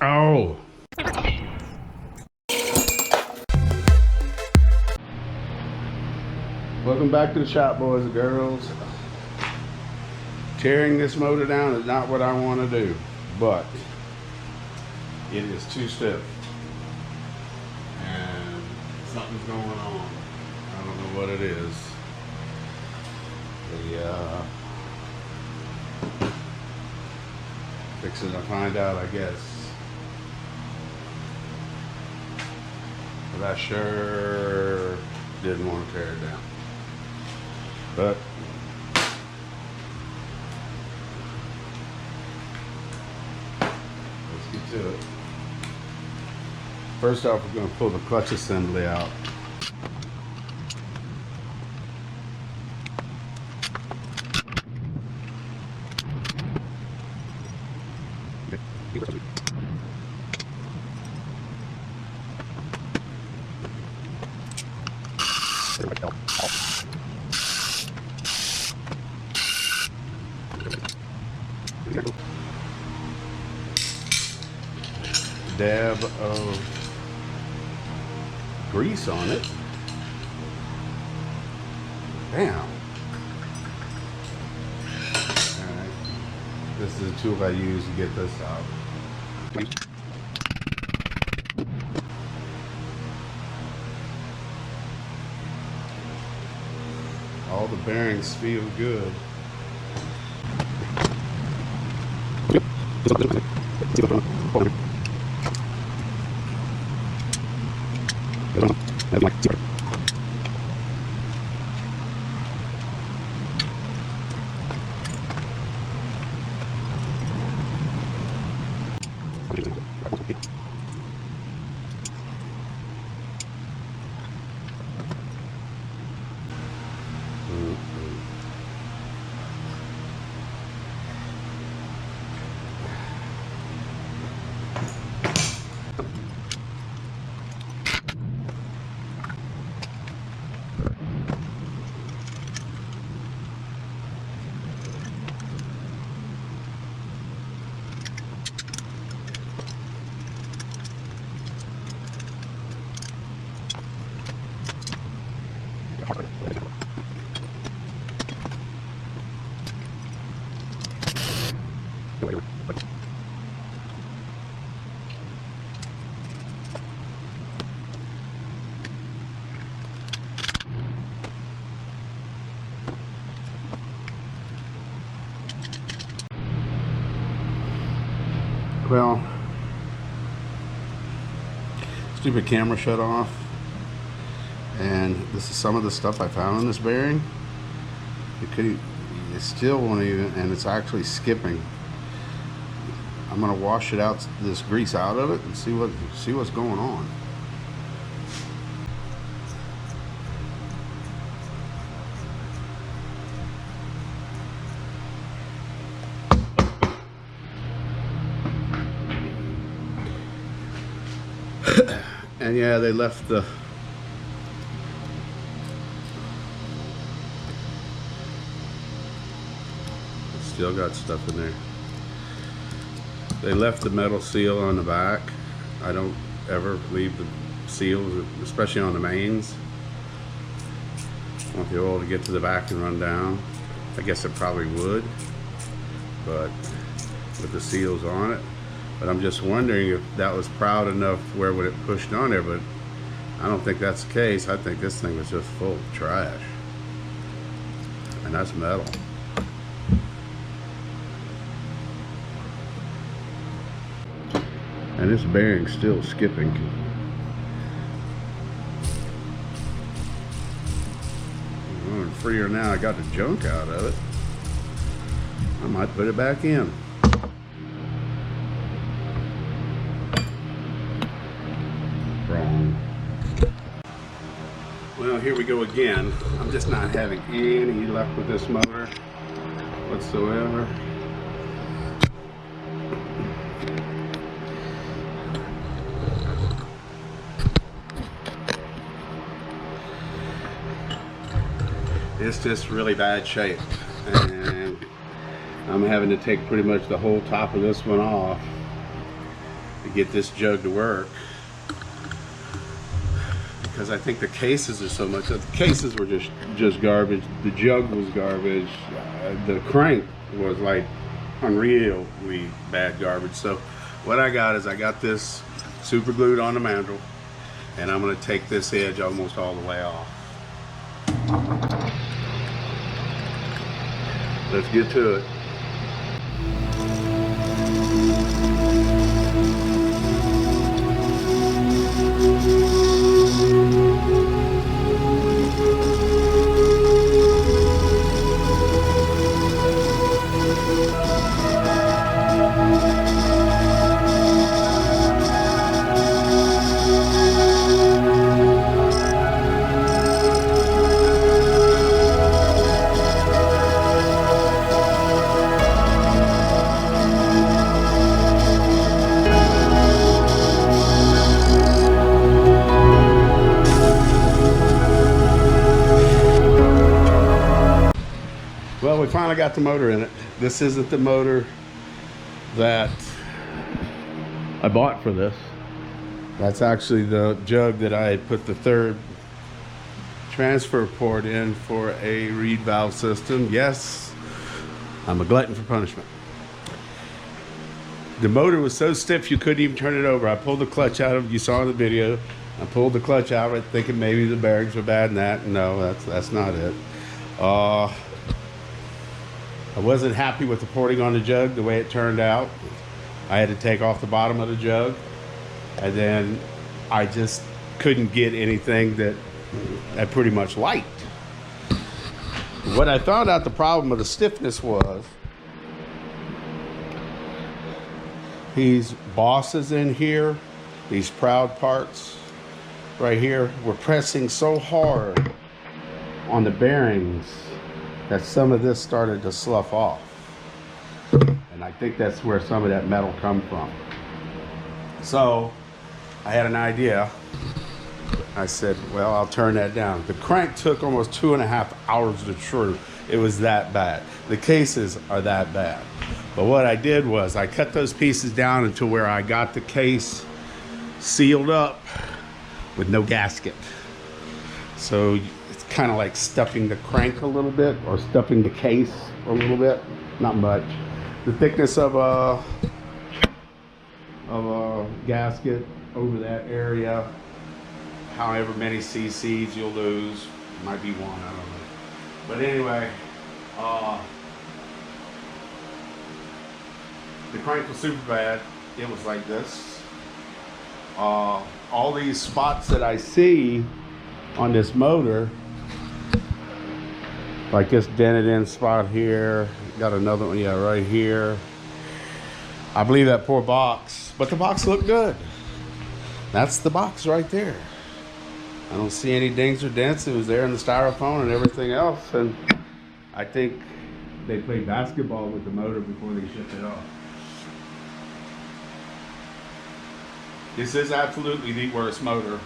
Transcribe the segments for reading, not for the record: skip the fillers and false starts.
Oh. Welcome back to the shop, boys and girls. Tearing this motor down is not what I want to do, but it is too stiff. And something's going on. I don't know what it is. Fixing to find out, I guess. But I sure didn't want to tear it down. But let's get to it. First off, we're going to pull the clutch assembly out. Dab of grease on it. Damn. Alright. This is the tool I use to get this out. All the bearings feel good. Well, stupid camera shut off, and this is some of the stuff I found in this bearing. It still won't even, and it's actually skipping. I'm gonna wash it out, this grease out of it, and see what's going on. And yeah, they left the still got stuff in there. They left the metal seal on the back. I don't ever leave the seals, especially on the mains. I want the oil to get to the back and run down. I guess it probably would, but with the seals on it. But I'm just wondering if that was proud enough where would it pushed on there, but I don't think that's the case. I think this thing was just full of trash. And that's metal. And this bearing's still skipping. I'm running freer now. I got the junk out of it. I might put it back in. Wrong. Well, here we go again. I'm just not having any luck with this motor whatsoever. It's just really bad shape, and I'm having to take pretty much the whole top of this one off to get this jug to work, because I think the cases are so much. The cases were just garbage. The jug was garbage. The crank was like unreally bad garbage. So what I got is I got this super glued on the mandrel, and I'm going to take this edge almost all the way off. Let's get to it. Well, we finally got the motor in it. This isn't the motor that I bought for this. That's actually the jug that I had put the third transfer port in for a reed valve system. Yes, I'm a glutton for punishment. The motor was so stiff you couldn't even turn it over. I pulled the clutch out of it. You saw in the video. I pulled the clutch out of it thinking maybe the bearings were bad and that. No, that's not it. I wasn't happy with the porting on the jug the way it turned out. I had to take off the bottom of the jug, and then I just couldn't get anything that I pretty much liked. What I found out the problem with the stiffness was, these bosses in here, these proud parts right here, were pressing so hard on the bearings that some of this started to slough off. And I think that's where some of that metal come from. So I had an idea. I said, well, I'll turn that down. The crank took almost 2.5 hours to true. It was that bad. The cases are that bad. But what I did was I cut those pieces down until where I got the case sealed up with no gasket. So it's kind of like stuffing the crank a little bit, or stuffing the case a little bit. Not much. The thickness of a gasket over that area, however many cc's you'll lose, might be one, I don't know. But anyway, the crank was super bad. It was like this. All these spots that I see on this motor, like this dented in spot here, got another one, yeah, right here. I believe that poor box, but the box looked good. That's the box right there. I don't see any dings or dents. It was there in the styrofoam and everything else, and I think they played basketball with the motor before they shipped it off. This is absolutely the worst motor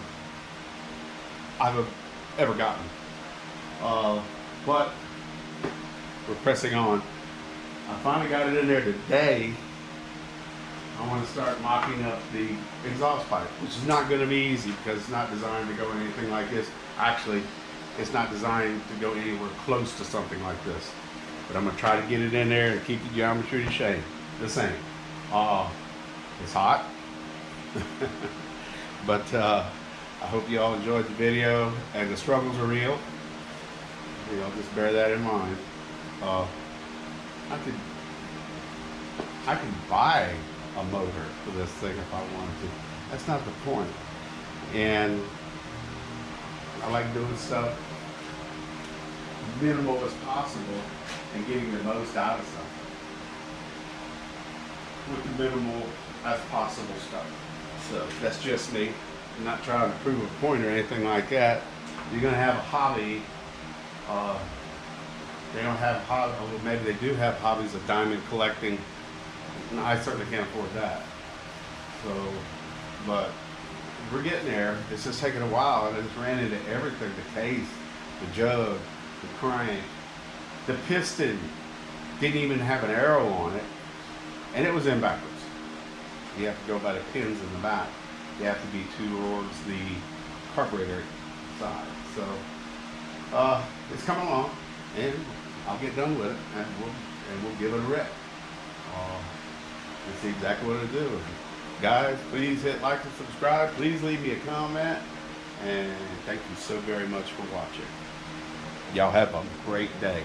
I've ever gotten. But we're pressing on. I finally got it in there today. I want to start mocking up the exhaust pipe, which is not going to be easy because it's not designed to go anything like this. Actually, it's not designed to go anywhere close to something like this. But I'm going to try to get it in there and keep the geometry the same. It's hot. But I hope you all enjoyed the video, and the struggles are real. You know, just bear that in mind. I could buy a motor for this thing if I wanted to. That's not the point. And I like doing stuff minimal as possible and getting the most out of something with the minimal as possible stuff. So that's just me. I'm not trying to prove a point or anything like that. You're gonna have a hobby. They don't have hobby, well, maybe they do have hobbies of diamond collecting. No, I certainly can't afford that. So, but we're getting there. It's just taking a while, and it's ran into everything: the case, the jug, the crank, the piston didn't even have an arrow on it, and it was in backwards. You have to go by the pins in the back. They have to be towards the carburetor side. So it's coming along, and I'll get done with it, and we'll give it a rep. And see exactly what it'll do. Guys, please hit like and subscribe. Please leave me a comment, and thank you so very much for watching. Y'all have a great day.